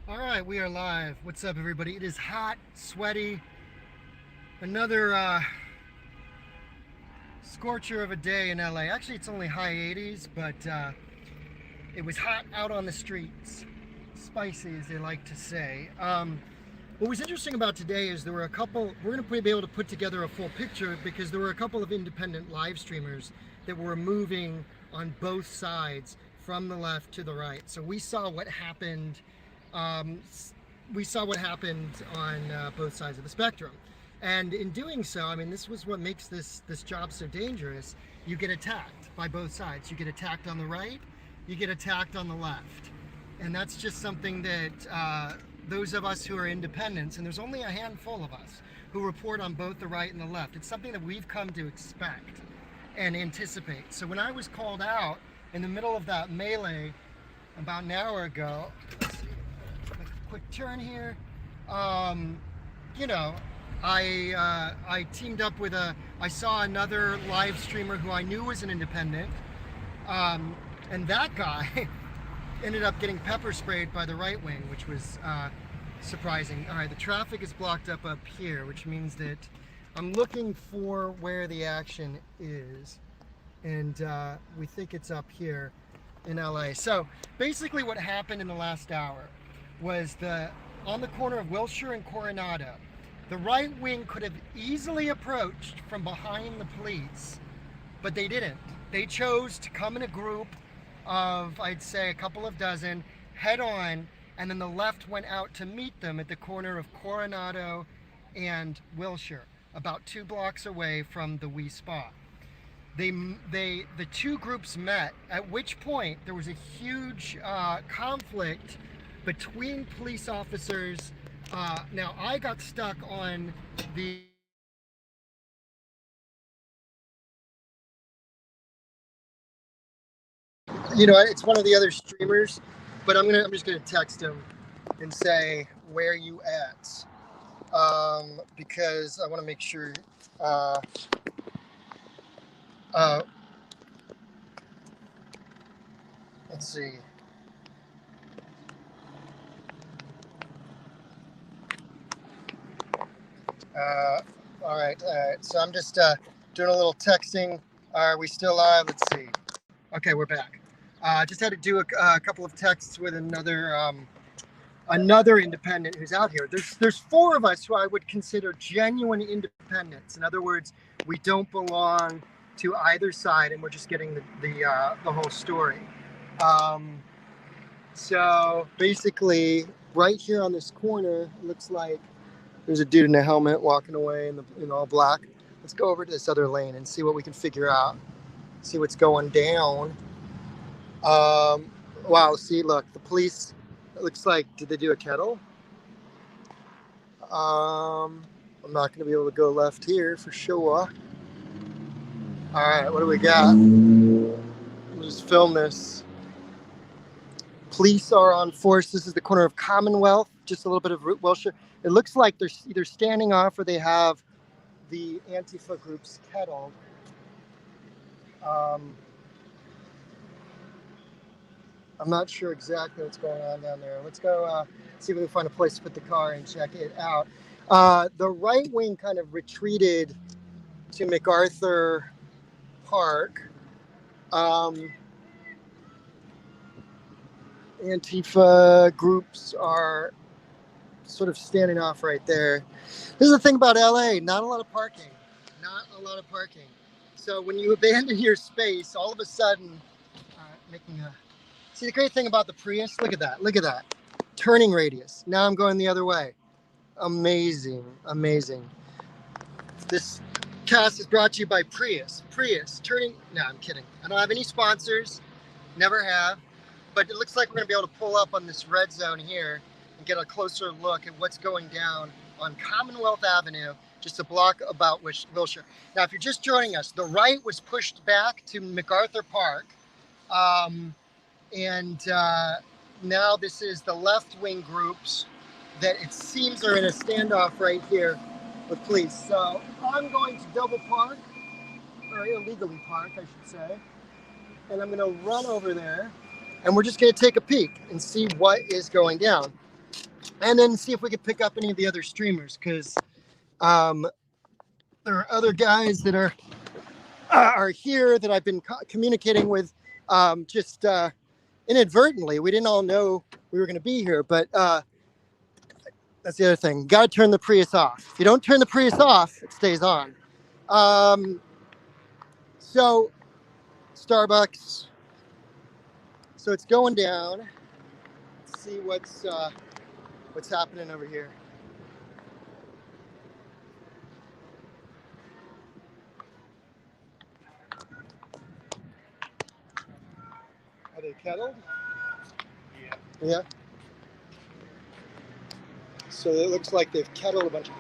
All right, we are live. What's up, everybody? It is hot, sweaty. Another scorcher of a day in LA. Actually, it's only high 80s, but it was hot out on the streets. Spicy, as they like to say. What was interesting about today is there were a couple. We're going to be able to put together a full picture because there were a couple of independent live streamers that were moving on both sides from the left to the right. So we saw what happened. Um, we saw what happened on both sides of the spectrum, and in doing so, I mean, this was what makes this job so dangerous. You get attacked by both sides. You get attacked on the right. You get attacked on the left, and that's just something that those of us who are independents, and there's only a handful of us who report on both the right and the left. It's something that we've come to expect and anticipate. So when I was called out in the middle of that melee about an hour ago, let's see, quick turn here. You know, I teamed up with I saw another live streamer who I knew was an independent, and that guy ended up getting pepper sprayed by the right wing, which was surprising. All right, the traffic is blocked up here, which means that I'm looking for where the action is, and we think it's up here in LA. So basically what happened in the last hour was on the corner of Wilshire and Coronado, the right wing could have easily approached from behind the police, but they didn't. They chose to come in a group of, I'd say, a couple of dozen, head on, and then the left went out to meet them at the corner of Coronado and Wilshire, about 2 blocks away from the WiSpa. The two groups met, at which point there was a huge conflict between police officers. Now I got stuck on the it's one of the other streamers, but I'm just gonna text him and say, where you at, because I want to make sure. Uh, uh, let's see. Uh, all right. So I'm just doing a little texting. Are we still live? Let's see. Okay, we're back. Just had to do a couple of texts with another independent who's out here. There's 4 of us who I would consider genuine independents. In other words, we don't belong to either side, and we're just getting the whole story. So basically, right here on this corner, it looks like there's a dude in a helmet walking away in all black. Let's go over to this other lane and see what we can figure out. See what's going down. Wow, see, look, the police, it looks like, did they do a kettle? I'm not going to be able to go left here for sure. All right, what do we got? Let me just film this. Police are on force. This is the corner of Commonwealth, just a little bit of Wilshire. It looks like they're either standing off or they have the Antifa groups kettled. I'm not sure exactly what's going on down there. Let's go see if we can find a place to put the car and check it out. The right wing kind of retreated to MacArthur Park. Antifa groups are sort of standing off right there. This is the thing about LA, not a lot of parking. Not a lot of parking. So when you abandon your space, all of a sudden, see, the great thing about the Prius, look at that. Turning radius. Now I'm going the other way. Amazing. This cast is brought to you by Prius. No, I'm kidding. I don't have any sponsors, never have, but it looks like we're gonna be able to pull up on this red zone here and get a closer look at what's going down on Commonwealth Avenue, just a block about Wilshire. Now, if you're just joining us, the right was pushed back to MacArthur Park. Now this is the left-wing groups that it seems are in a standoff right here with police. So I'm going to double park, or illegally park, I should say, and I'm going to run over there, and we're just going to take a peek and see what is going down. and then see if we could pick up any of the other streamers, because there are other guys that are here that I've been communicating with, just inadvertently. We didn't all know we were going to be here, but that's the other thing. Got to turn the Prius off. If you don't turn the Prius off, it stays on. So Starbucks. So it's going down. Let's see what's happening over here. Are they kettled? Yeah. Yeah. So it looks like they've kettled a bunch of.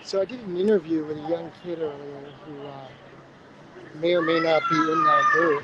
So I did an interview with a young kid earlier who may or may not be in that group.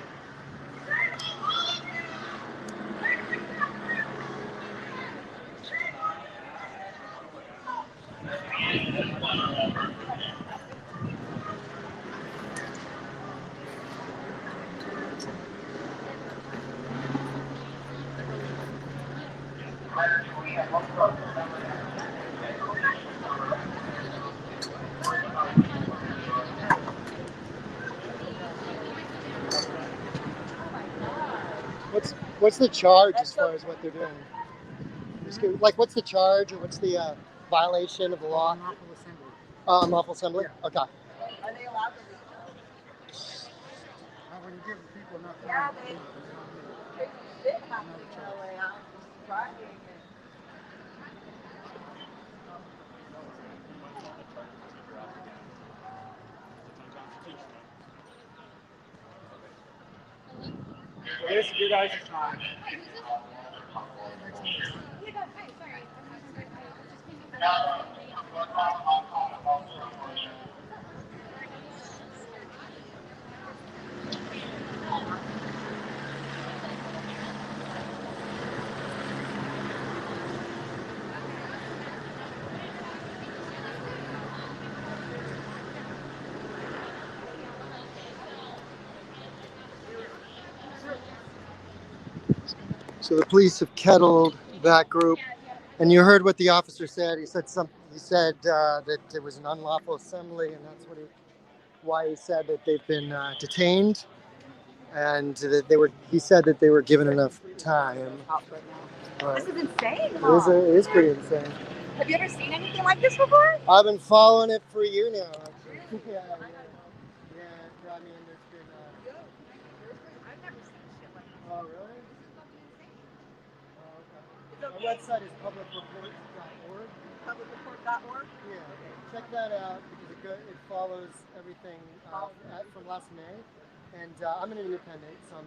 What's the charge as far as what they're doing? Like, what's the charge, or what's the violation of the law? Unlawful assembly. Unlawful assembly? Yeah. Okay. Are they allowed to do that? When you give people enough time, they did have to lay out driving. This is your guys' time. So the police have kettled that group, and you heard what the officer said. He said that it was an unlawful assembly, and that's why he said that they've been detained, and that he said that they were given enough time. This is insane. It is pretty insane. Have you ever seen anything like this before? I've been following it for a year now. Yeah. I mean, there's been. I've never seen shit like this. Oh, really? Oh, okay. Our website is publicreport.org. Publicreport.org? Yeah. Check that out, because it follows everything from last May. And I'm an independent, so I'm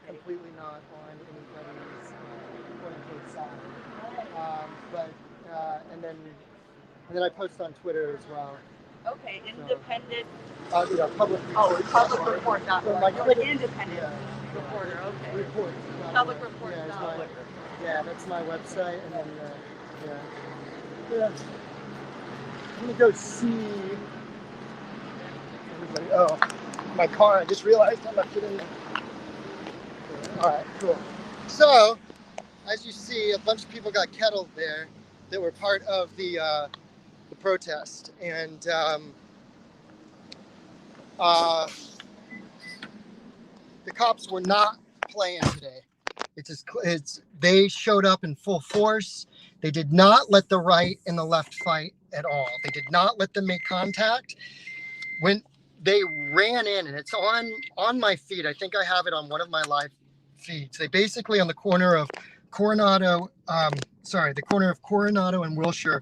completely not on anybody's quote-unquote side. And then I post on Twitter as well. Okay, independent. Publicreport.org. Like independent reporter. Okay. Report. Publicreport.org. Yeah, that's my website, and then yeah. I'm gonna go see everybody. Oh, my car! I just realized I'm not getting there. All right, cool. So, as you see, a bunch of people got kettled there that were part of the protest, and the cops were not playing today. They showed up in full force. They did not let the right and the left fight at all. They did not let them make contact. When they ran in, and it's on my feed. I think I have it on one of my live feeds. They basically on the corner of Coronado, the corner of Coronado and Wilshire.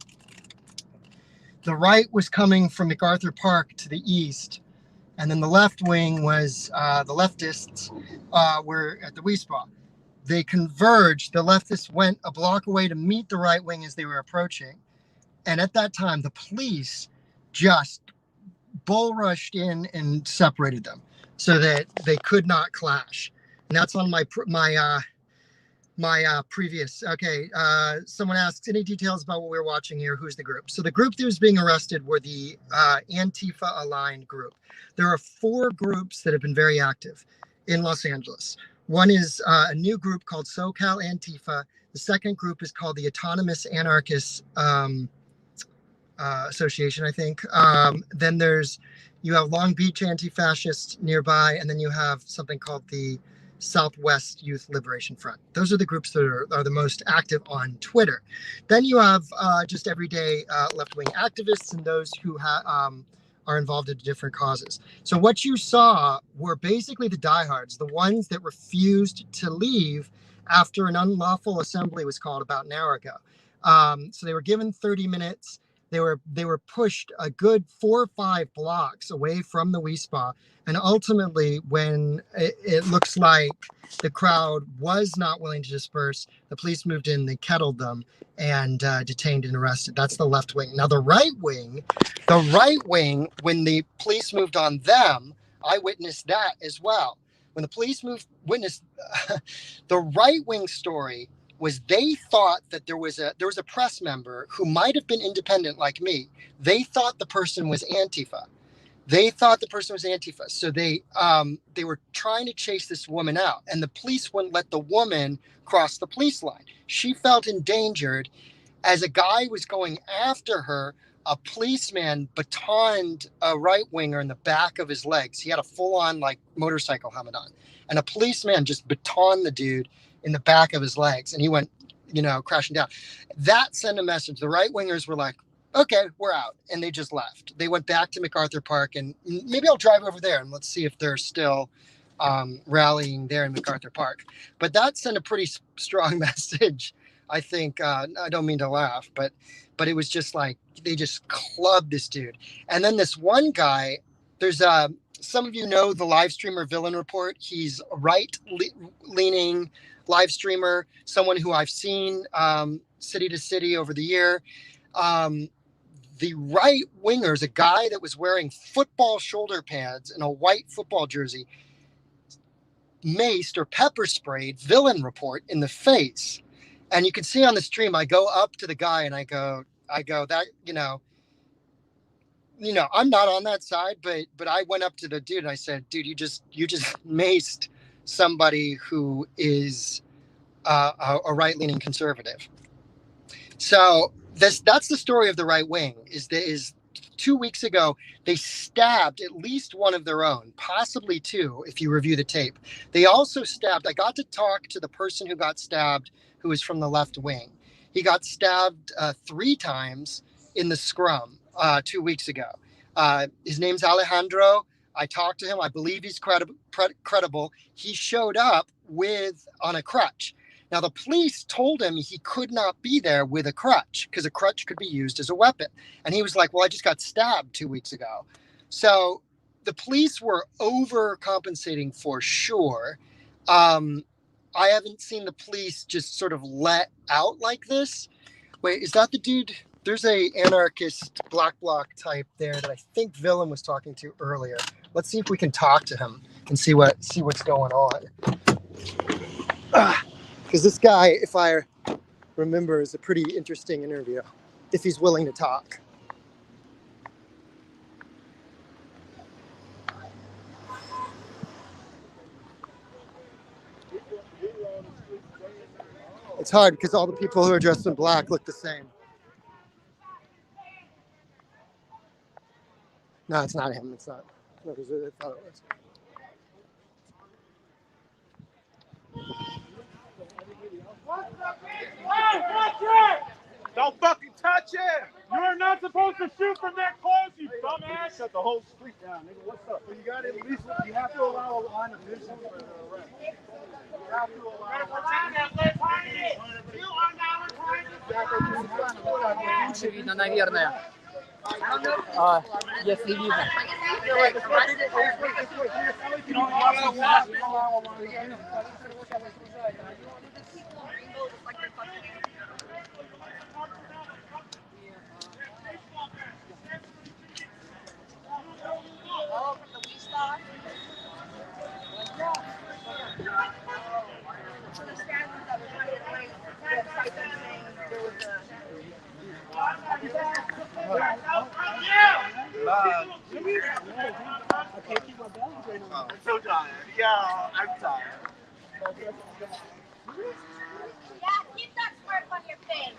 The right was coming from MacArthur Park to the east, and then the left wing was the leftists were at the WiSpa. They converged. The leftists went a block away to meet the right wing as they were approaching. And at that time, the police just bull rushed in and separated them so that they could not clash. And that's on my previous. Okay, someone asks any details about what we're watching here. Who's the group? So the group that was being arrested were the Antifa aligned group. There are 4 groups that have been very active in Los Angeles. One is a new group called SoCal Antifa. The second group is called the Autonomous Anarchists Association, I think. Then you have Long Beach Anti-Fascists nearby, and then you have something called the Southwest Youth Liberation Front. Those are the groups that are the most active on Twitter. Then you have just everyday left-wing activists and those who are involved in different causes. So what you saw were basically the diehards, the ones that refused to leave after an unlawful assembly was called about an hour ago. So they were given 30 minutes. They were pushed a good 4 or 5 blocks away from the WiSpa. And ultimately, when it looks like the crowd was not willing to disperse, the police moved in, they kettled them, and detained and arrested. That's the left wing. Now, the right wing, when the police moved on them, I witnessed that as well. When the police witnessed the right wing story was they thought that there was a press member who might have been independent like me. They thought the person was Antifa. So they were trying to chase this woman out, and the police wouldn't let the woman cross the police line. She felt endangered. As a guy was going after her, a policeman batoned a right winger in the back of his legs. He had a full-on motorcycle helmet on, and a policeman just batoned the dude in the back of his legs, and he went, crashing down. That sent a message. The right wingers were like, okay, we're out. And they just left. They went back to MacArthur Park, and maybe I'll drive over there and let's see if they're still rallying there in MacArthur Park. But that sent a pretty strong message, I think. I don't mean to laugh, but it was just like they just clubbed this dude. And then this one guy, there's some of you know the live streamer Villain Report. He's a right-leaning live streamer, someone who I've seen city to city over the year. The right wingers, a guy that was wearing football shoulder pads and a white football jersey, maced or pepper sprayed Villain Report in the face. And you can see on the stream, I go up to the guy and I go that, I'm not on that side, but I went up to the dude and I said, dude, you just maced somebody who is a right-leaning conservative. So that's the story of the right wing. Is 2 weeks ago they stabbed at least one of their own, possibly 2 if you review the tape. They also stabbed. I got to talk to the person who got stabbed, who is from the left wing. He got stabbed 3 times in the scrum 2 weeks ago. His name's Alejandro. I talked to him. I believe he's credible. He showed up on a crutch. Now, the police told him he could not be there with a crutch because a crutch could be used as a weapon. And he was like, well, I just got stabbed 2 weeks ago. So the police were overcompensating for sure. I haven't seen the police just sort of let out like this. Wait, is that the dude? There's a anarchist black bloc type there that I think Villain was talking to earlier. Let's see if we can talk to him and see what's going on. Because this guy, if I remember, is a pretty interesting interview, if he's willing to talk. It's hard because all the people who are dressed in black look the same. No, it's not him. It's not. No, I thought it was. Don't fucking touch it! You're not supposed to shoot from that close, you dumbass! Shut the whole street down, nigga. What's up? So you got at least you have to allow a line of vision for the arrest. You have to allow. Лучше видно, наверное. Если видно. Oh, from the WiSpa? The standards that was running away, website that saying there was a... I'm so tired. Yeah, I'm tired. Yeah, keep that smirk on your face.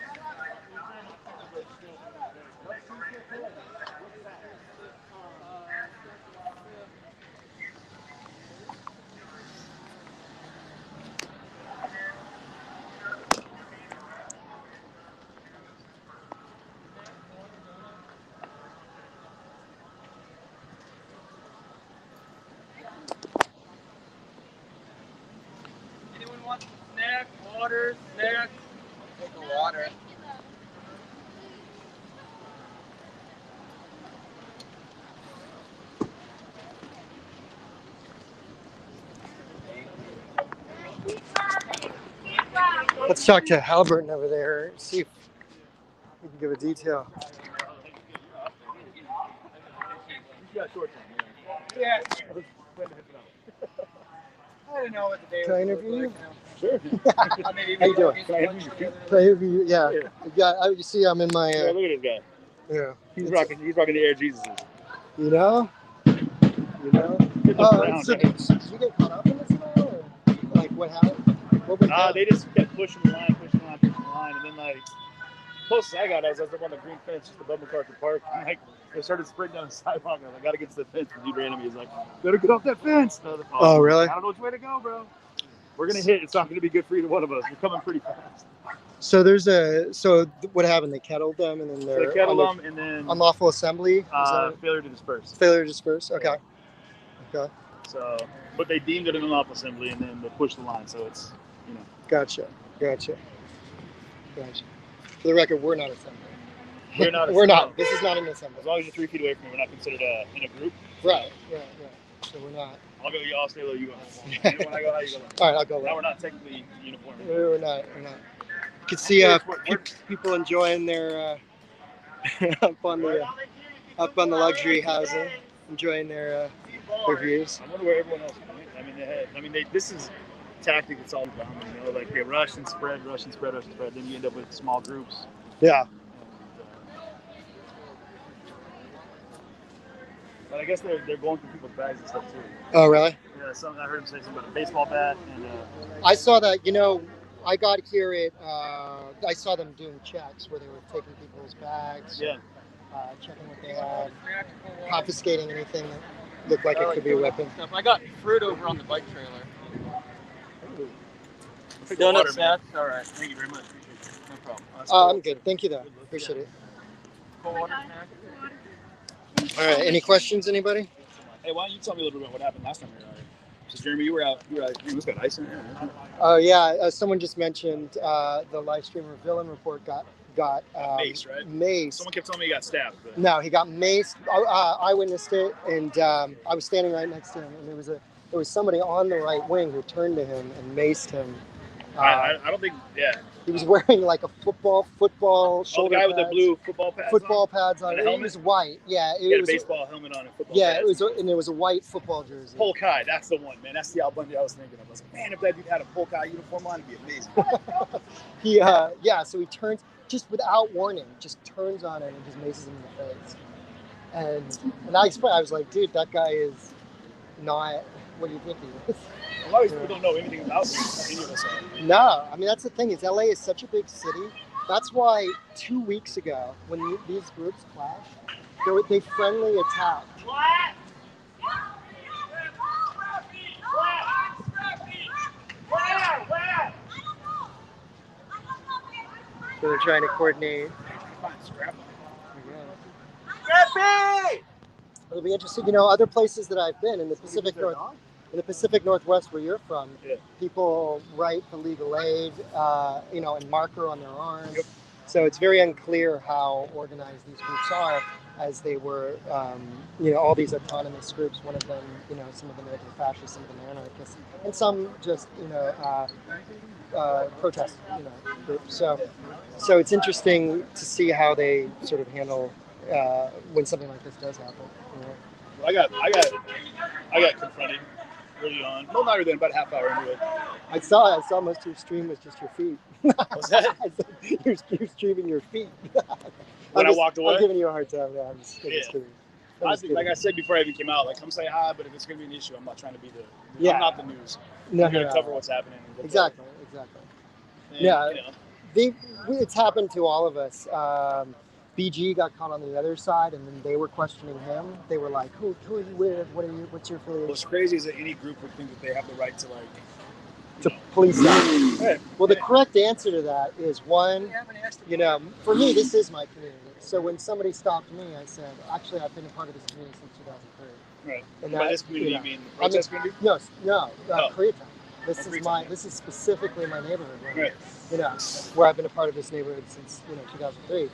Anyone want some snacks, water, snacks? Take the water. Let's talk to Halliburton over there. See if we can give a detail. Yeah. I didn't know what the day was. Can I interview you? Sure. How you doing? Can I interview you? Can I interview you? Yeah. You see, I'm in my. Yeah, look at this guy. Yeah. He's rocking the Air Jesuses. You know. Get the brown, So man. did you get caught up in this now, or like what happened? What went down? They just kept pushing the line, and then like closest I got, I was up on the green fence just above MacArthur Park, and like they started sprinting down the sidewalk. And I got to get to the fence, and he ran to me. He's like, "Better get off that fence!" Oh, really? I don't know which way to go, bro. We're gonna hit. It's not gonna be good for either one of us. We're coming pretty fast. So what happened? They kettled them, and then So they're they kettled them, and then unlawful assembly. Is that failure to disperse. failure to disperse? Okay. Okay. So, but they deemed it an unlawful assembly, and then they pushed the line. So it's, you know. Gotcha. For the record, we're not assembly. We're not. We're not. This is not an assembly. As long as you're 3 feet away from me, we're not considered in a group. Right. So we're not. I'll go. I'll stay low. You go. When I go high, you go low. All right, I'll go. Now we're not technically uniform. We're not. You can see people enjoying their up on the luxury housing, enjoying their views. I wonder where everyone else went. This is tactic. It's all down. You know, like they rush and spread. Then you end up with small groups. Yeah. But I guess they're going through people's bags and stuff too. Oh, really? Yeah. I heard him say something about a baseball bat and. I saw that. You know, I got here at. I saw them doing checks where they were taking people's bags. Yeah. Checking what they had, confiscating anything that looked like it could be a weapon. I got fruit over on the bike trailer. Take Donut water, snacks? man. All right. Thank you very much. No problem. I'm good. Thank you, though. Appreciate it. Cold water snack? All right. Any questions, anybody? Hey, why don't you tell me a little bit about what happened last time we were out here? So, Jeremy, you were out. Who's got ice in there? Oh, yeah. Someone just mentioned the live streamer villain report got Maced, right? Maced. Someone kept telling me he got stabbed. But... No, he got maced. I witnessed it, and I was standing right next to him, and there was somebody on the right wing who turned to him and maced him. I don't think. Yeah. He was wearing like a football shoulder the guy with the pads, blue football pads on. on. And a It helmet? was white. Yeah, He had was a baseball helmet on and football Yeah, pads. it was a white football jersey. Polk High, that's the one, man. That's the Al Bundy I was thinking of. I was like, man, if that dude had a Polk High uniform on, it'd be amazing. So he turns, just without warning, just turns on him and just maces him in the face. And I explained, I was like, dude, that guy is not what do you think he is. A lot of people don't know anything about me. Any of us are. No, I mean, that's the thing, is LA is such a big city. That's why 2 weeks ago, when these groups clashed, they friendly attacked. So they're trying to coordinate. Scrappy! It'll be interesting. You know, other places that I've been in the Pacific Northwest, where you're from, people write for legal aid, you know, and marker on their arms. Yep. So it's very unclear how organized these groups are, as they were, you know, all these autonomous groups. One of them, you know, some of them are fascists, some of them are anarchists, and some just, you know, protest, you know, groups. So it's interesting to see how they sort of handle when something like this does happen. You know? Well, I got confronted early on. No longer than about a half hour into it. I saw most of your stream was just your feet. What's that? You're streaming your feet. When I walked away? I'm giving you a hard time. Yeah, I'm just kidding. Like I said before I even came out, like, come say hi, but if it's going to be an issue, I'm not trying to be Yeah. I'm not the news. No, I'm going to cover what's happening. Exactly. And, Yeah. you know, It's happened to all of us. BG got caught on the other side, and then they were questioning him. They were like, "Who are you with? What's your affiliation?" what's crazy is that any group would think that they have the right to, like, To police that. Hey, Well, the correct answer to that is one. You know, for me, this is my community. So when somebody stopped me, I said, "Actually, I've been a part of this community since 2003." right. And By this community, you mean the protest community? No, Oh. Koreatown. Koreatown. This is specifically my neighborhood, Right. You know, where I've been a part of this neighborhood since 2003.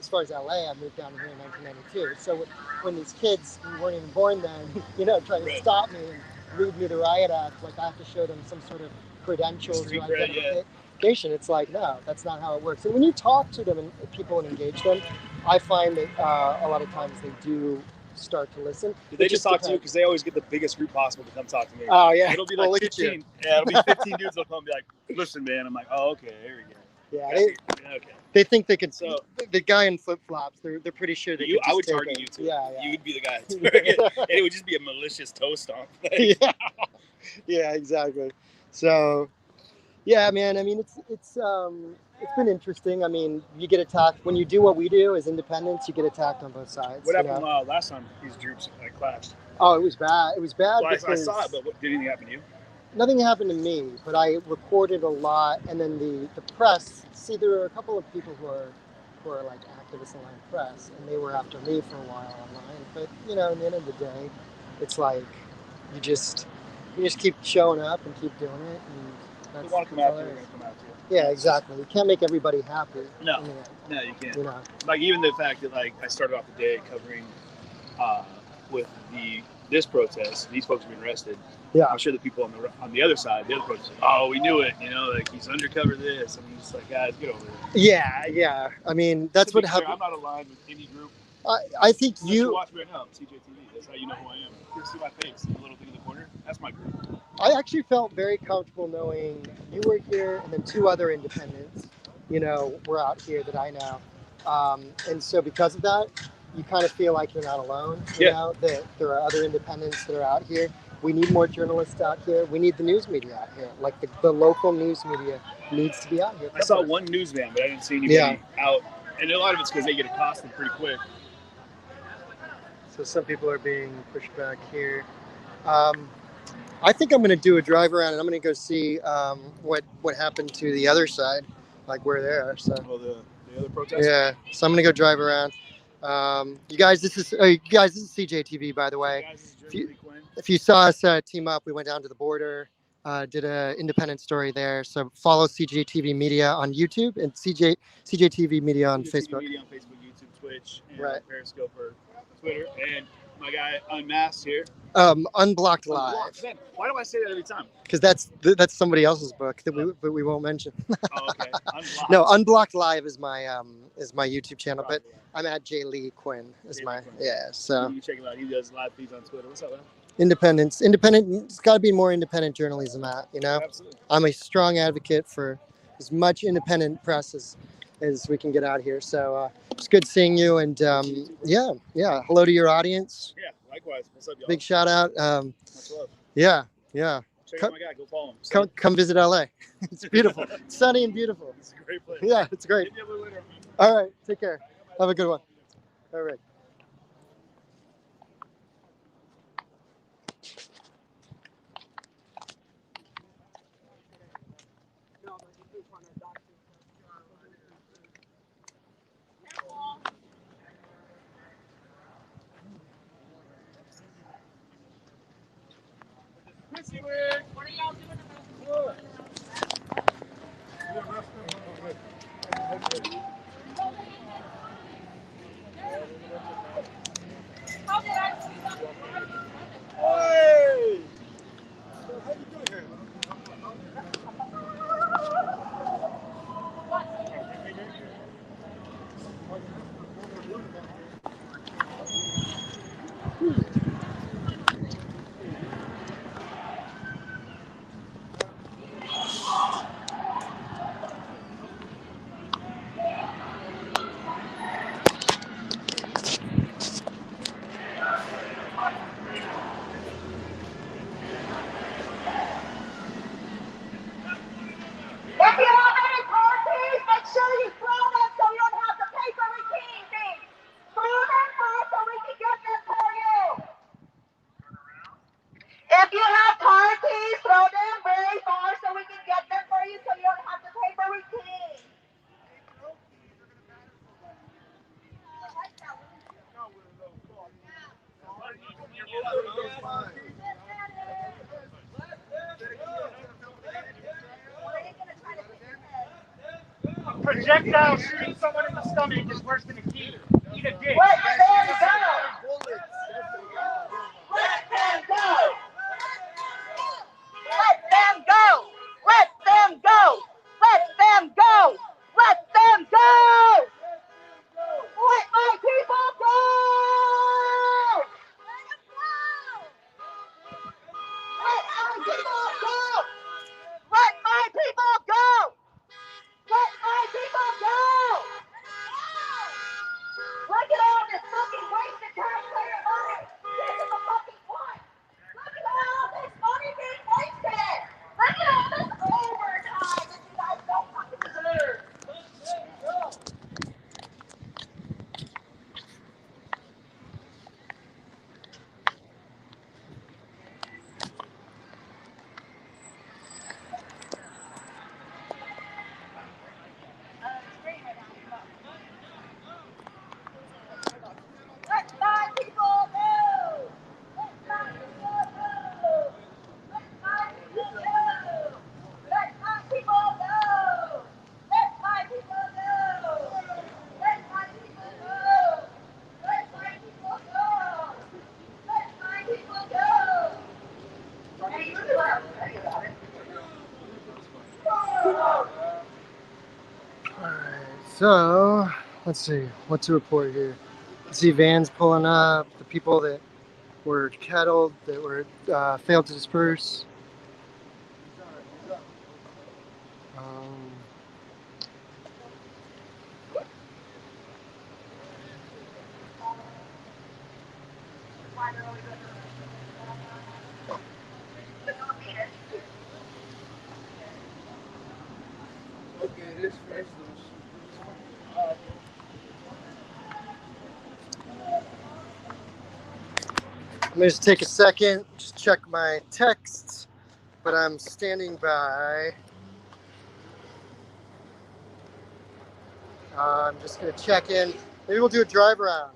As far as LA, I moved down here in 1992. So when these kids who weren't even born then, you know, try to Right. stop me and read me the riot act, like I have to show them some sort of credentials Street or cred, identification. It's like, no, that's not how it works. And when you talk to them and people and engage them, I find that a lot of times they do start to listen. Did they just talk to you? Because they always get the biggest group possible to come talk to me. Oh yeah, It'll be well, like look at you. 15. Yeah, it'll be 15 dudes that'll come and be like, listen, man. I'm like, oh, okay, here we go. Yeah, Okay. they think they could. So the guy in flip flops, they're pretty sure they could just I would take target him. you too. Yeah. You would be the guy to target. And it would just be a malicious toe stomp. Yeah, exactly. So, yeah, man. I mean, it's been interesting. I mean, you get attacked when you do what we do as independents. You get attacked on both sides. What you happened know? last time these groups like clashed? Oh, it was bad. It was bad Well, I because saw it, but did anything happen to you? nothing happened to me. But I recorded a lot, and then the press. See, there are a couple of people who are like activists in line press, and they were after me for a while online. But you know, at the end of the day, it's like you just keep showing up and keep doing it. And that's, They want to come after you, they're going to come after you. Yeah, exactly. You can't make everybody happy. No. in the end, No, you can't. You know. Like, even the fact that, like, I started off the day covering with this protest, these folks being arrested. Yeah. I'm sure the people on the other side, the other protesters, oh, we knew it, you know, like, he's undercover this. I'm just like, guys, get over it. Yeah. I mean, that's what happened. I'm not aligned with any group. I think You watch me right now, CJTV. That's how you know who I am. You see my face, the little thing in the corner. That's my group. I actually felt very comfortable knowing you were here, and then two other independents, you know, were out here that I know. And so because of that, you kind of feel like you're not alone. You know, that there are other independents that are out here. We need more journalists out here. We need the news media out here. Like the local news media needs to be out here. I saw one newsman, but I didn't see anybody out. And a lot of it's because they get accosted pretty quick. So some people are being pushed back here. I think I'm going to do a drive around, and I'm going to go see what happened to the other side, like where they are. So. Oh, the other protesters? Yeah. So I'm going to go drive around. You guys, this is CJTV, by the way. If you saw us team up, we went down to the border, did an independent story there. So follow CJTV Media on YouTube and CJTV Media on Facebook. Media on Facebook, YouTube, Twitch, and Right. Periscope or Twitter. And my guy Unmasked here. Unblocked Live. Man, why do I say that every time? Because that's somebody else's book that we won't mention. Oh, okay. Unblocked. No, Unblocked Live is my YouTube channel, but I'm at J Lee Quinn is my Quinn. So you can check him out. He does live feeds on Twitter. What's up, man? independent. It's got to be more independent journalism at, you know. Absolutely. I'm a strong advocate for as much independent press as we can get out here. So it's good seeing you, and yeah. Hello to your audience. Yeah, likewise. What's up, y'all? Big shout out. Much love. Yeah. Check out my guy. Go follow him. Come visit LA. It's beautiful. It's sunny and beautiful. It's a great place. Yeah, it's great. Hit me up a little later. All right, take care. Have a good one. All right. projectile shooting someone in the stomach is worse than a key. Eat a dick. Let them go. Let them go. Let them go. Let them go. Let them go. Let them go. Let my people go. Let my people go. Let my people go. Let my people go. Look at all this fucking wasted taxpayer money. This is a fucking point. Look at all this money being wasted. Look at all this overtime that you guys don't fucking deserve. Let my people go. Let my people go. Let my people go. Let my people go. Let my people go. Let my people go. Let my people go. Let my people go. Hey, you really want to say about it? Alright, so let's see what to report here. You see vans pulling up, the people that were kettled, that were failed to disperse. Let me just take a second, just check my texts, but I'm standing by. I'm just gonna check in. Maybe we'll do a drive around.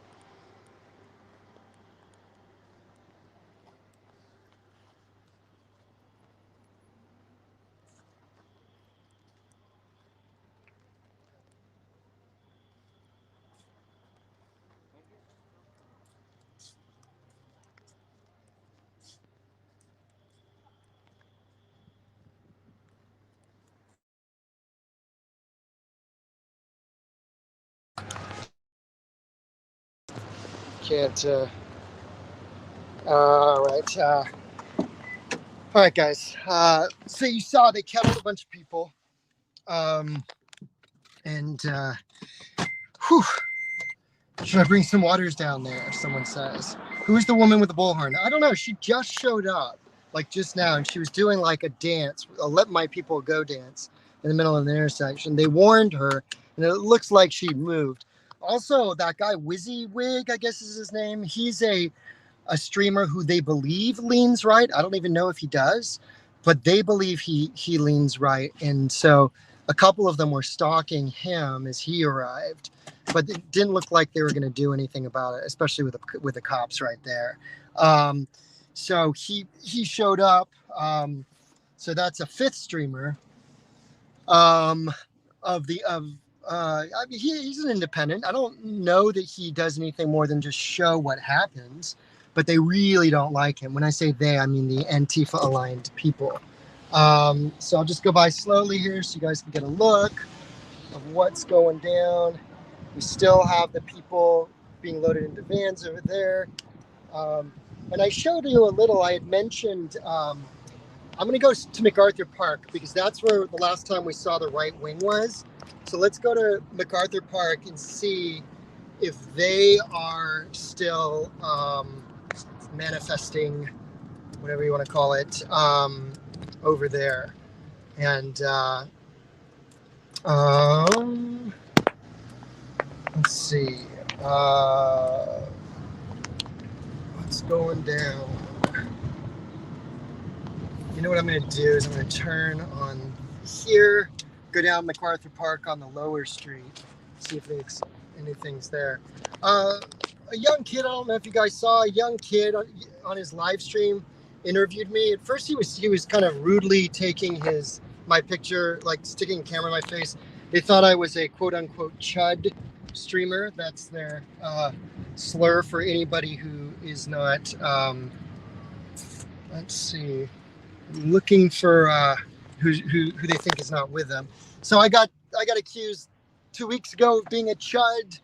Can't. All right. All right, guys. So you saw they kettled a bunch of people, and whew, should I bring some waters down there? Someone says. Who's the woman with the bullhorn? I don't know. She just showed up, like just now, and she was doing like a dance, a "Let My People Go" dance in the middle of the intersection. They warned her, and it looks like she moved. Also, that guy WYSIWYG, I guess is his name. He's a streamer who they believe leans right. I don't even know if he does, but they believe he leans right. And so a couple of them were stalking him as he arrived, but it didn't look like they were going to do anything about it, especially with the cops right there. So he showed up. So that's a fifth streamer of the of. I mean, he's an independent. I don't know that he does anything more than just show what happens, but they really don't like him. When I say they, I mean the Antifa aligned people. So I'll just go by slowly here so you guys can get a look of what's going down. We still have the people being loaded into vans over there. And I showed you a little, I had mentioned, I'm going to go to MacArthur Park because that's where the last time we saw the right wing was. So let's go to MacArthur Park and see if they are still manifesting, whatever you want to call it, over there. And let's see. What's going down? You know what I'm going to do is I'm going to turn on here, go down MacArthur Park on the lower street, see if anything's there. A young kid, I don't know if you guys saw, a young kid on his live stream interviewed me. At first he was kind of rudely taking my picture, like sticking a camera in my face. They thought I was a quote-unquote chud streamer. That's their slur for anybody who is not. Let's see. I'm looking for who they think is not with them. So I got accused 2 weeks ago of being a chud.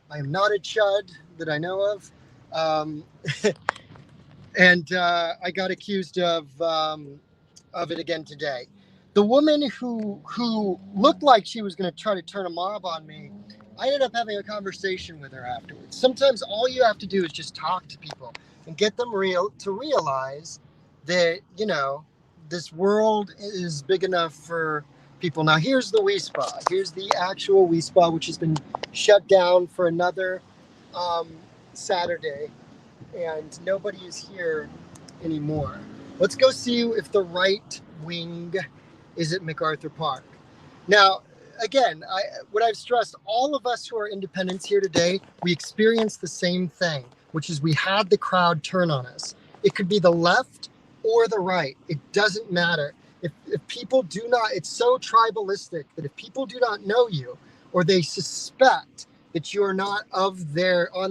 I am not a chud that I know of, and I got accused of it again today. The woman who looked like she was going to try to turn a mob on me, I ended up having a conversation with her afterwards. Sometimes all you have to do is just talk to people and get them to realize that, you know, this world is big enough for people. Now, here's the WiSpa. Here's the actual WiSpa, which has been shut down for another Saturday, and nobody is here anymore. Let's go see if the right wing is at MacArthur Park. Now, again, what I've stressed, all of us who are independents here today, we experienced the same thing, which is we had the crowd turn on us. It could be the left or the right. It doesn't matter. If people do not, it's so tribalistic that if people do not know you or they suspect that you are not on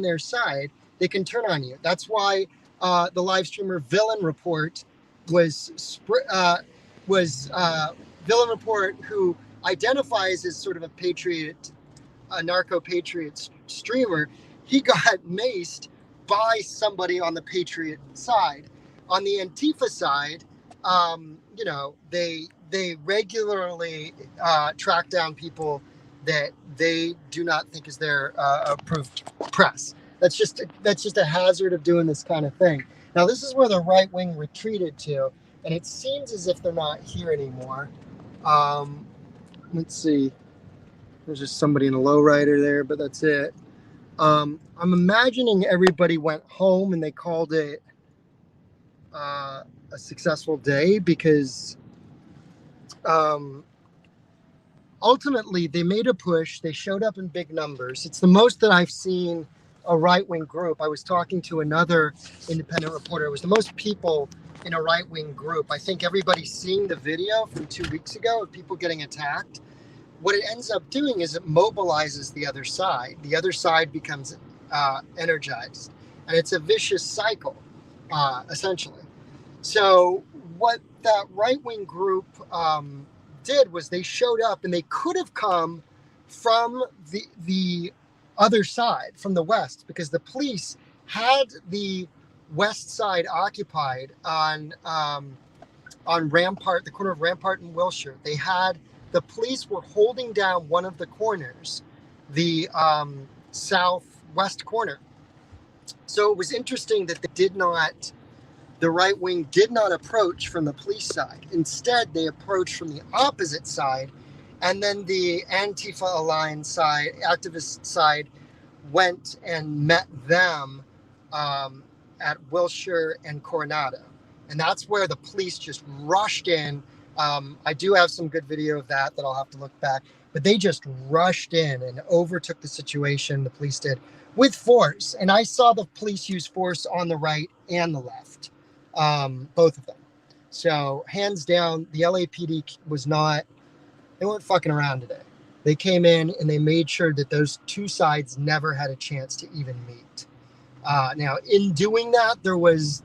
their side, they can turn on you. That's why the live streamer Villain Report Villain Report, who identifies as sort of a patriot, a narco-patriot streamer. He got maced by somebody on the patriot side. On the Antifa side, you know, they regularly track down people that they do not think is their approved press. That's just a hazard of doing this kind of thing. Now, this is where the right wing retreated to, and it seems as if they're not here anymore. Let's see. There's just somebody in a lowrider there, but that's it. I'm imagining everybody went home and they called it a successful day because ultimately they made a push. They showed up in big numbers. It's the most that I've seen a right-wing group. I was talking to another independent reporter. It was the most people in a right-wing group. I think everybody's seeing the video from 2 weeks ago of people getting attacked. What it ends up doing is it mobilizes the other side. The other side becomes energized. And it's a vicious cycle, essentially. So what that right-wing group did was they showed up, and they could have come from the other side, from the west, because the police had the west side occupied on Rampart, the corner of Rampart and Wilshire. The police were holding down one of the corners, the southwest corner. So it was interesting that the right wing did not approach from the police side. Instead, they approached from the opposite side, and then the Antifa aligned side, activist side, went and met them at Wilshire and Coronado. And that's where the police just rushed in. I do have some good video of that I'll have to look back, but they just rushed in and overtook the situation, the police did, with force. And I saw the police use force on the right and the left, both of them. So hands down, the LAPD they weren't fucking around today. They came in and they made sure that those two sides never had a chance to even meet. Now, in doing that, there was,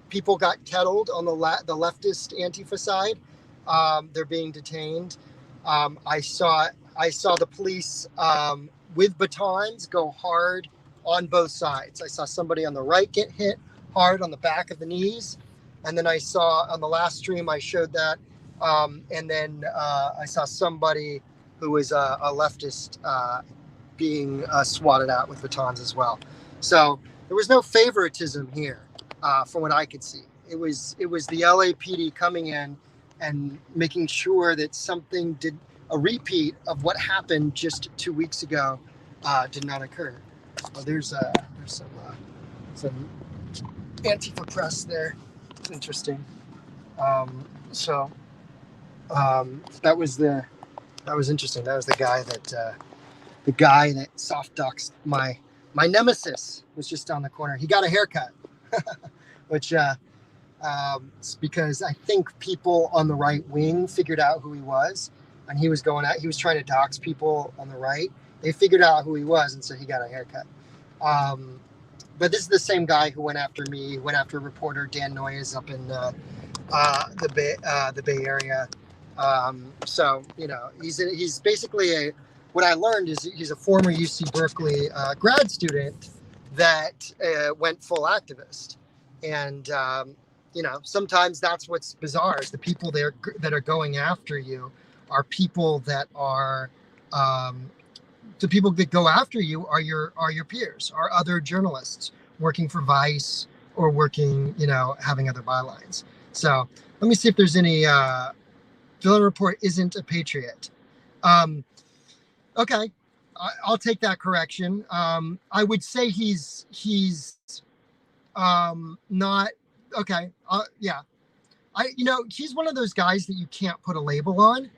people got kettled on the leftist Antifa side. They're being detained. I saw the police with batons go hard on both sides. I saw somebody on the right get hit hard on the back of the knees. And then I saw on the last stream, I showed that. And then I saw somebody who was a leftist being swatted out with batons as well. So there was no favoritism here from what I could see. It was the LAPD coming in and making sure that a repeat of what happened just 2 weeks ago did not occur. Well, there's some Antifa press there. Interesting. That was interesting. That was the guy that soft ducks my nemesis was just on the corner. He got a haircut, which it's because I think people on the right wing figured out who he was, and he was trying to dox people on the right. They figured out who he was, and so he got a haircut. But this is the same guy who went after me, went after reporter Dan Noyes up in the Bay Area. So he's basically what I learned is he's a former UC Berkeley grad student that went full activist, and sometimes that's what's bizarre is the people that are going after you are people that are the people that go after you are your peers, are other journalists working for Vice or working, having other bylines. So let me see if there's any Villain Report isn't a patriot. Okay, I'll take that correction. I would say he's not okay. Yeah, he's one of those guys that you can't put a label on.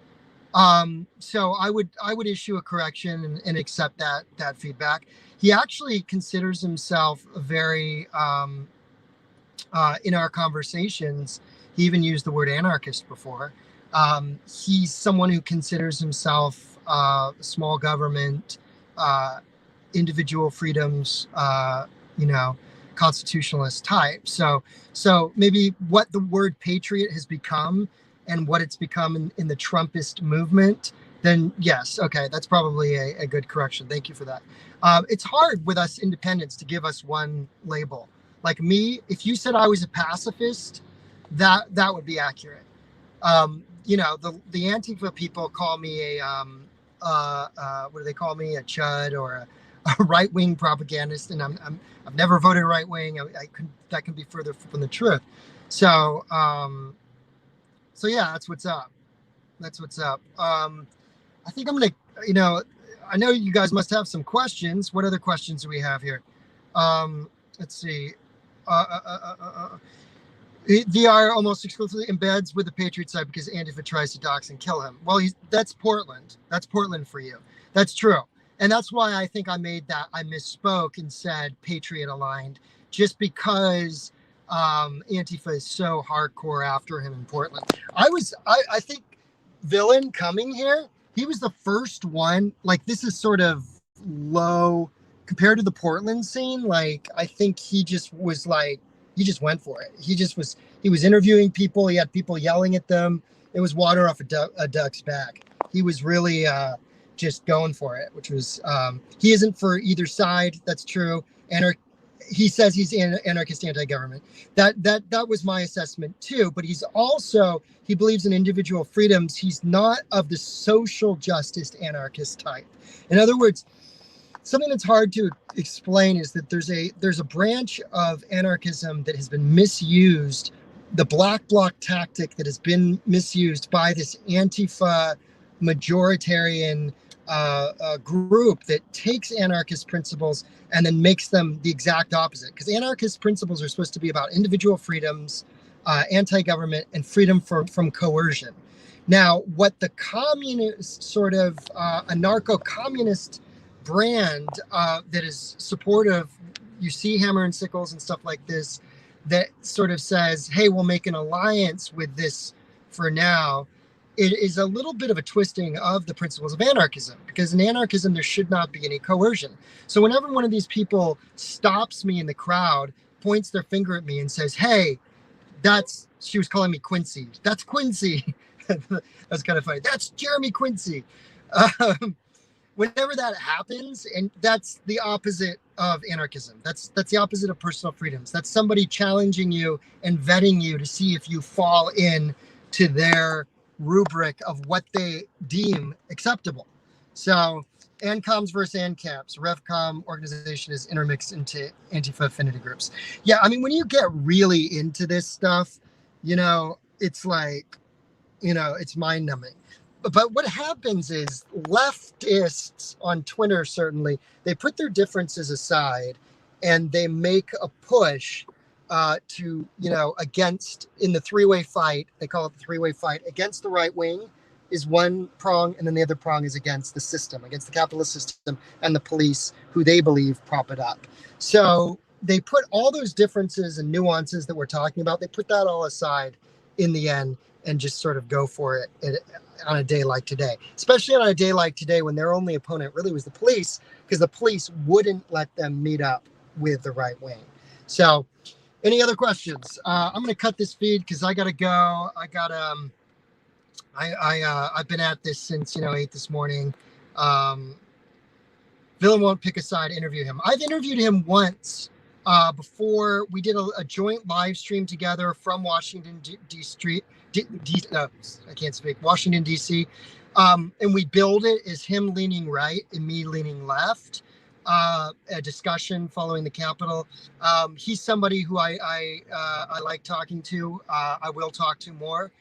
So I would issue a correction and accept that feedback. He actually considers himself a very in our conversations. He even used the word anarchist before. He's someone who considers himself small government, individual freedoms, constitutionalist type. So maybe what the word patriot has become and what it's become in the Trumpist movement, then yes, okay, that's probably a good correction. Thank you for that. It's hard with us independents to give us one label. Like me, if you said I was a pacifist, that would be accurate. The Antifa people call me what do they call me? A chud or a right-wing propagandist, and I've never voted right-wing. That can be further from the truth. So yeah, that's what's up. I think I'm gonna, I know you guys must have some questions. What other questions do we have here? Let's see. VR almost exclusively embeds with the Patriot side because Antifa tries to dox and kill him. Well, that's Portland. That's Portland for you. That's true. And that's why I think I misspoke and said Patriot aligned, just because Antifa is so hardcore after him in Portland. I think Villain coming here, he was the first one. Like, this is sort of low compared to the Portland scene. Like, I think he just went for it. He was interviewing people. He had people yelling at them. It was water off a duck's back. He was really just going for it, which was, he isn't for either side. That's true. He says he's anarchist, anti-government. That was my assessment too. But he believes in individual freedoms. He's not of the social justice anarchist type. In other words, something that's hard to explain is that there's a branch of anarchism that has been misused, the black bloc tactic that has been misused by this Antifa majoritarian group that takes anarchist principles and then makes them the exact opposite. Because anarchist principles are supposed to be about individual freedoms, anti-government, and freedom from coercion. Now, what the communist sort of anarcho-communist brand that is supportive, you see Hammer and Sickles and stuff like this, that sort of says, hey, we'll make an alliance with this for now. It is a little bit of a twisting of the principles of anarchism, because in anarchism, there should not be any coercion. So whenever one of these people stops me in the crowd, points their finger at me and says, hey, she was calling me Quincy. That's Quincy. That's kind of funny. That's Jeremy Quincy. Whenever that happens, and that's the opposite of anarchism. That's the opposite of personal freedoms. That's somebody challenging you and vetting you to see if you fall in to their rubric of what they deem acceptable. So ANCOMs versus ANCAPs, RevCom organization is intermixed into Antifa affinity groups. Yeah, I mean, when you get really into this stuff, it's like, it's mind numbing. But what happens is leftists on Twitter, certainly, they put their differences aside and they make a push to, against, in the three-way fight, they call it the three-way fight, against the right wing is one prong, and then the other prong is against the system, against the capitalist system and the police, who they believe prop it up. So they put all those differences and nuances that we're talking about, they put that all aside in the end and just sort of go for it. on a day like today, especially on a day like today when their only opponent really was the police, because the police wouldn't let them meet up with the right wing. So any other questions? I'm going to cut this feed because I got to go. I've been at this since 8 this morning. Villain won't pick a side. Interview him. I've interviewed him once before. We did a joint live stream together from Washington I can't speak. Washington D.C. And we billed it as him leaning right and me leaning left. A discussion following the Capitol. He's somebody who I like talking to. I will talk to more.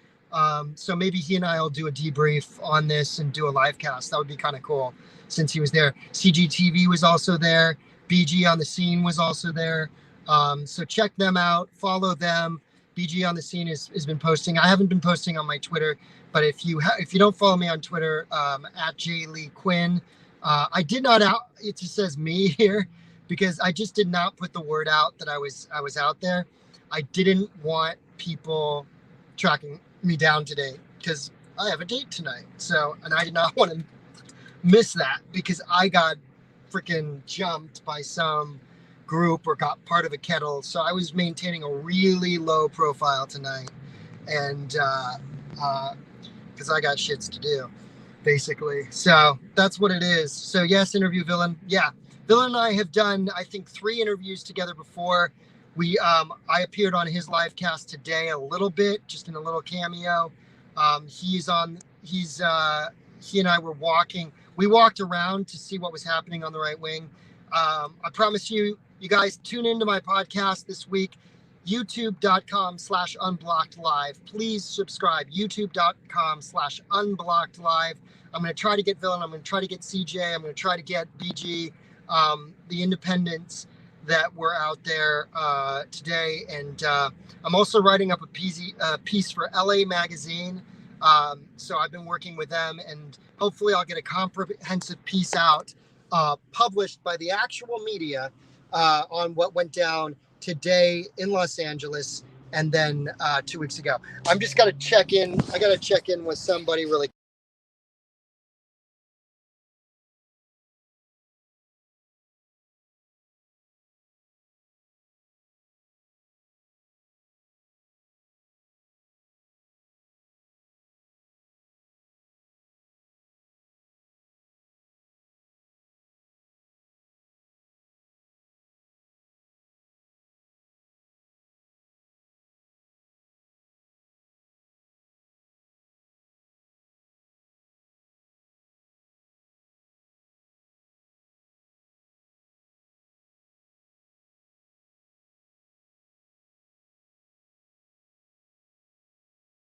So maybe he and I will do a debrief on this and do a live cast. That would be kind of cool since he was there. CGTV was also there. BG on the Scene was also there. So check them out. Follow them. BG on the Scene has been posting. I haven't been posting on my Twitter, but if you don't follow me on Twitter, at J Lee Quinn. I did not it just says me here because I just did not put the word out that I was out there. I didn't want people tracking me down today because I have a date tonight. And I did not want to miss that because I got freaking jumped by some group or got part of a kettle. So I was maintaining a really low profile tonight, and because I got shits to do, basically. So that's what it is. So yes, interview Villain. Yeah, Villain and I have done, I think, 3 interviews together before. I appeared on his live cast today a little bit, just in a little cameo. He and I were walking. We walked around to see what was happening on the right wing. I promise you guys tune into my podcast this week, youtube.com/unblockedlive. Please subscribe, youtube.com/unblockedlive. I'm going to try to get Villain. I'm going to try to get CJ. I'm going to try to get BG, the independents that were out there today. And I'm also writing up a piece for LA Magazine. So I've been working with them, and hopefully I'll get a comprehensive piece out published by the actual media on what went down today in Los Angeles and then 2 weeks ago. I'm just got to check in. I got to check in with somebody really.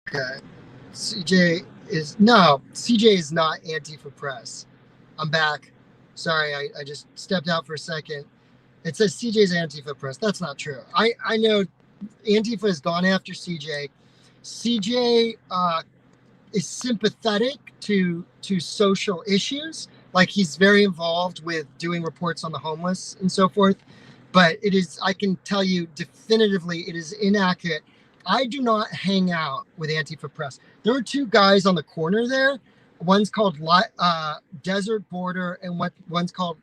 Okay. CJ is not Antifa Press. I'm back. Sorry, I just stepped out for a second. It says CJ's Antifa Press. That's not true. I know Antifa has gone after CJ. CJ is sympathetic to social issues. Like, he's very involved with doing reports on the homeless and so forth. But I can tell you definitively, it is inaccurate. I do not hang out with Antifa Press. There were 2 guys on the corner there. One's called Desert Border, and one's called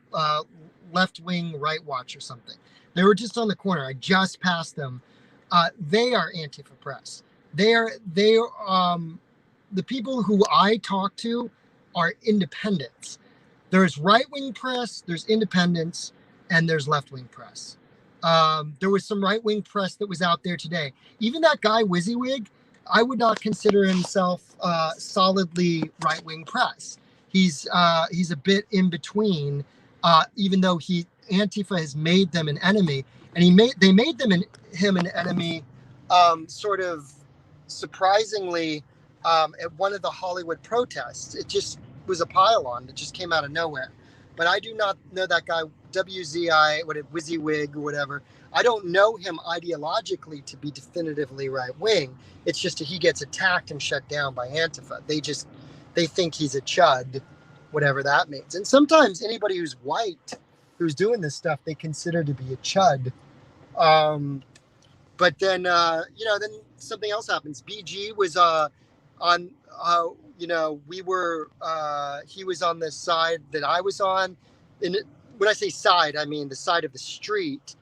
Left Wing Right Watch or something. They were just on the corner. I just passed them. They are Antifa Press. They are the people who I talk to are independents. There's right-wing press, there's independents, and there's left-wing press. There was some right-wing press that was out there today. Even that guy, WYSIWYG, I would not consider himself solidly right-wing press. He's a bit in between, even though Antifa has made them an enemy, and they made him an enemy, sort of surprisingly, at one of the Hollywood protests. It just was a pile-on that just came out of nowhere. But I do not know that guy, WYSIWYG or whatever. I don't know him ideologically to be definitively right-wing. It's just that he gets attacked and shut down by Antifa. They think he's a chud, whatever that means. And sometimes anybody who's white, who's doing this stuff, they consider to be a chud. But then, then something else happens. BG was on, you know, he was on the side that I was on. And when I say side, I mean the side of the street.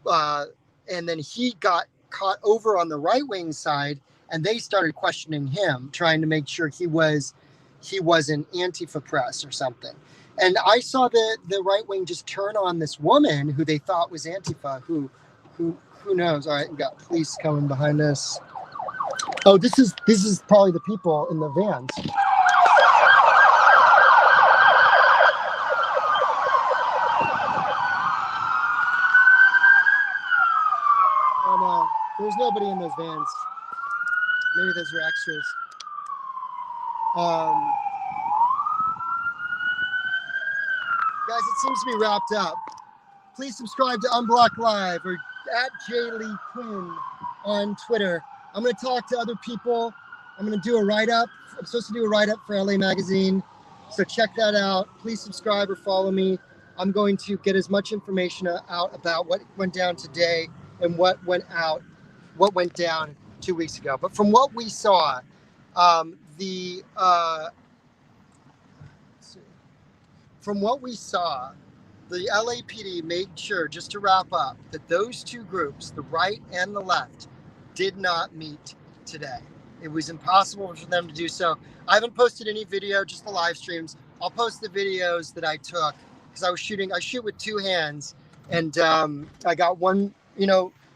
And then he got caught over on the right wing side, and they started questioning him, trying to make sure he wasn't Antifa press or something. And I saw the right wing just turn on this woman who they thought was Antifa, who knows? All right, we got police coming behind us. Oh, this is probably the people in the vans. Oh no, there's nobody in those vans. Maybe those are extras. Guys, it seems to be wrapped up. Please subscribe to Unblocked Live or at Lee Quinn on Twitter. I'm going to talk to other people. I'm going to do a write-up. I'm supposed to do a write-up for LA Magazine. So check that out. Please subscribe or follow me. I'm going to get as much information out about what went down today and what went down 2 weeks ago. But from what we saw, the LAPD made sure, just to wrap up, that those two groups, the right and the left, did not meet today. It was impossible for them to do so. I haven't posted any video, just the live streams. I'll post the videos that I took because I shoot with two hands, and I got one,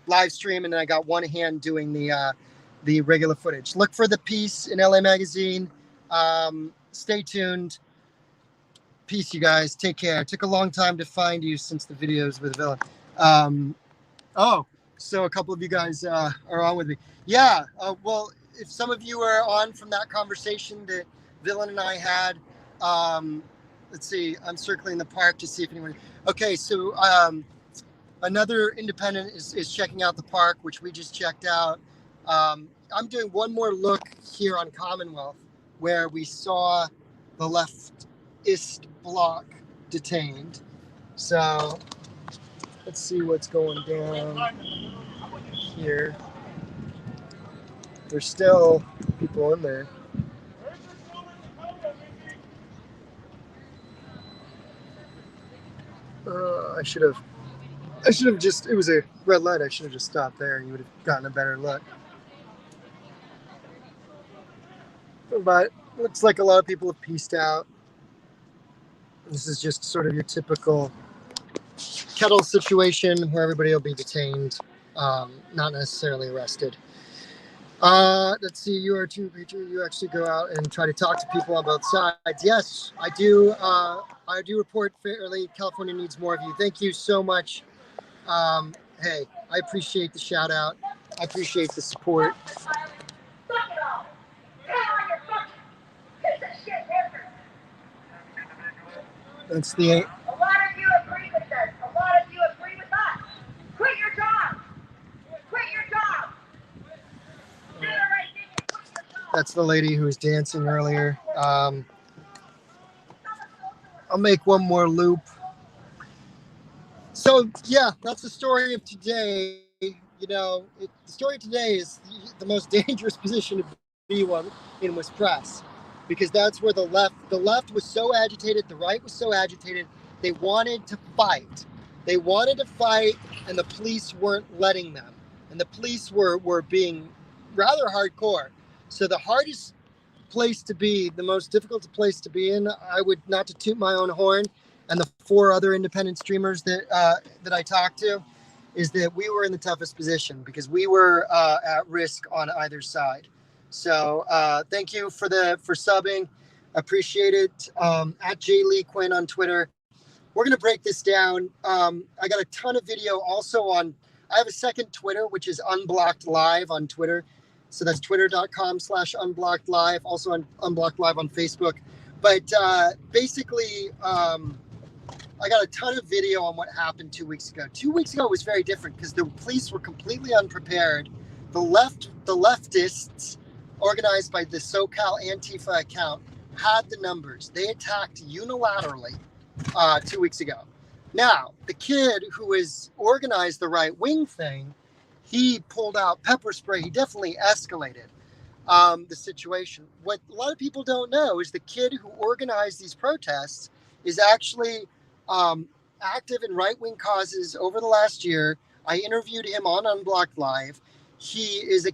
live stream, and then I got one hand doing the regular footage. Look for the piece in LA Magazine. Stay tuned. Peace, you guys. Take care. It took a long time to find you since the videos with Villain. So a couple of you guys are on with me. Yeah. Well, if some of you are on from that conversation that Villain and I had, let's see. I'm circling the park to see if anyone. Okay. So another independent is checking out the park, which we just checked out. I'm doing one more look here on Commonwealth, where we saw the leftist block detained. So let's see what's going down here. There's still people in there. I should have just, it was a red light. I should have just stopped there and you would have gotten a better look. But looks like a lot of people have pieced out. This is just sort of your typical kettle situation where everybody will be detained, not necessarily arrested. Let's see, you are a true preacher. You actually go out and try to talk to people on both sides. Yes, I do. I do report fairly. California needs more of you. Thank you so much. Hey, I appreciate the shout out. I appreciate the support. That's the. A lot of you agree with us. A lot of you agree with us. Quit your job. Quit your job. Do the right thing and quit your job. That's the lady who was dancing earlier. I'll make one more loop. So yeah, that's the story of today. The story of today is the most dangerous position to be in was press, because that's where the left was so agitated, the right was so agitated, they wanted to fight. They wanted to fight, and the police weren't letting them. And the police were being rather hardcore. So the hardest place to be, the most difficult place to be in, I would, not to toot my own horn, and the 4 other independent streamers that I talked to, is that we were in the toughest position because we were at risk on either side. So thank you for subbing. Appreciate it. At Lee Quinn on Twitter. We're going to break this down. I got a ton of video also on, I have a second Twitter, which is Unblocked Live on Twitter. So that's twitter.com/unblocked live, also on Unblocked Live on Facebook. But basically, I got a ton of video on what happened 2 weeks ago. 2 weeks ago was very different because the police were completely unprepared. The leftists, organized by the SoCal Antifa account, had the numbers. They attacked unilaterally 2 weeks ago. Now, the kid who has organized the right wing thing, he pulled out pepper spray. He definitely escalated. the situation. What a lot of people don't know is the kid who organized these protests is actually active in right-wing causes over the last year. I interviewed him on Unblocked Live. He is a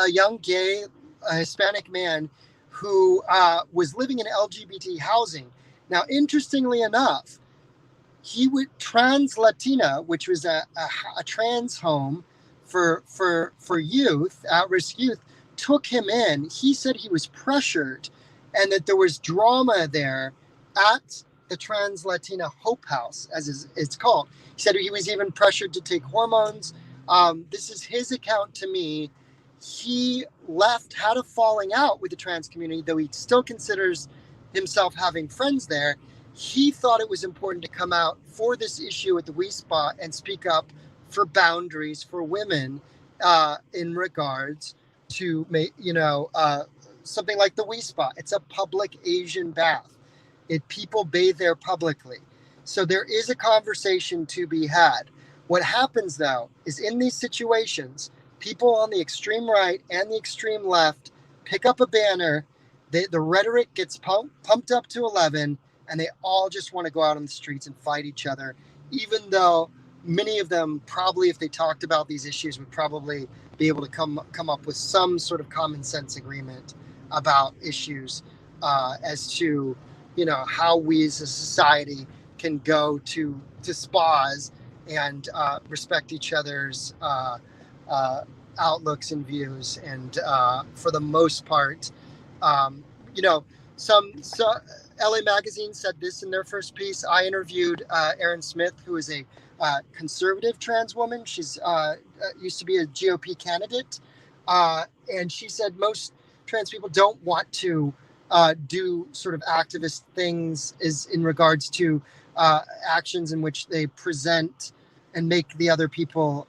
young gay Hispanic man who was living in LGBT housing. Now, interestingly enough, he would Trans Latina, which was a trans home for youth, at-risk youth, took him in. He said he was pressured and that there was drama there at the Trans Latina Hope House, as it's called. He said he was even pressured to take hormones. This is his account to me. He left, had a falling out with the trans community, though he still considers himself having friends there. He thought it was important to come out for this issue at the WiSpa and speak up for boundaries for women in regards to, something like the WiSpa. It's a public Asian bath. People bathe there publicly. So there is a conversation to be had. What happens, though, is in these situations, people on the extreme right and the extreme left pick up a banner. The rhetoric gets pumped up to 11, and they all just want to go out on the streets and fight each other, even though many of them probably, if they talked about these issues, would probably be able to come up with some sort of common sense agreement about issues as to, how we as a society can go to spas and respect each other's outlooks and views. And for the most part, some LA Magazine said this in their first piece. I interviewed Erin Smith, who is a conservative trans woman. She's used to be a GOP candidate. And she said most trans people don't want to do sort of activist things in regards to actions in which they present and make the other people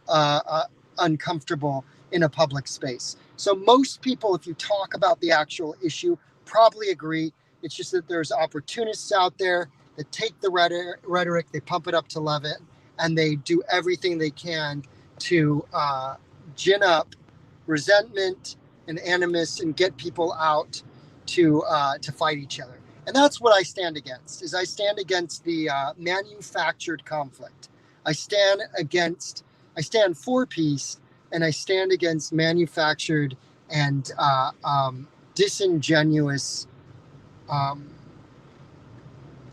uncomfortable in a public space. So most people, if you talk about the actual issue, probably agree. It's just that there's opportunists out there that take the rhetoric, they pump it up to 11, and they do everything they can to gin up resentment and animus and get people out to fight each other. And that's what I stand against. I stand against the manufactured conflict. I stand for peace, and I stand against manufactured and disingenuous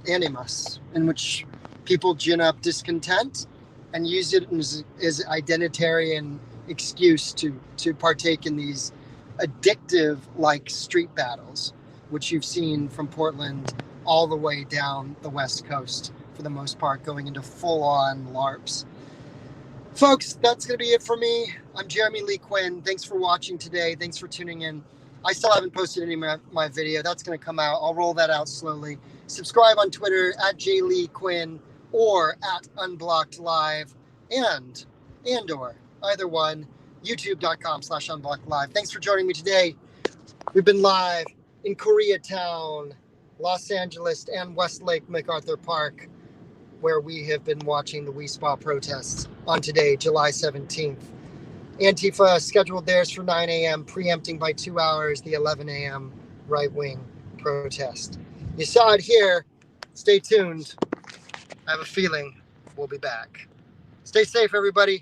animus, in which people gin up discontent and use it as identitarian excuse to partake in these addictive like street battles, which you've seen from Portland all the way down the West Coast for the most part, going into full-on LARPs. Folks, that's going to be it for me. I'm Jeremy Lee Quinn. Thanks for watching today. Thanks for tuning in. I still haven't posted any of my video. That's going to come out. I'll roll that out slowly. Subscribe on Twitter at JLeeQuinn or at Unblocked Live or either one, youtube.com/Unblocked Live. Thanks for joining me today. We've been live in Koreatown, Los Angeles, and Westlake MacArthur Park, where we have been watching the WiSpa protests on today, July 17th. Antifa scheduled theirs for 9 a.m., preempting by 2 hours the 11 a.m. right-wing protest. You saw it here. Stay tuned. I have a feeling we'll be back. Stay safe, everybody.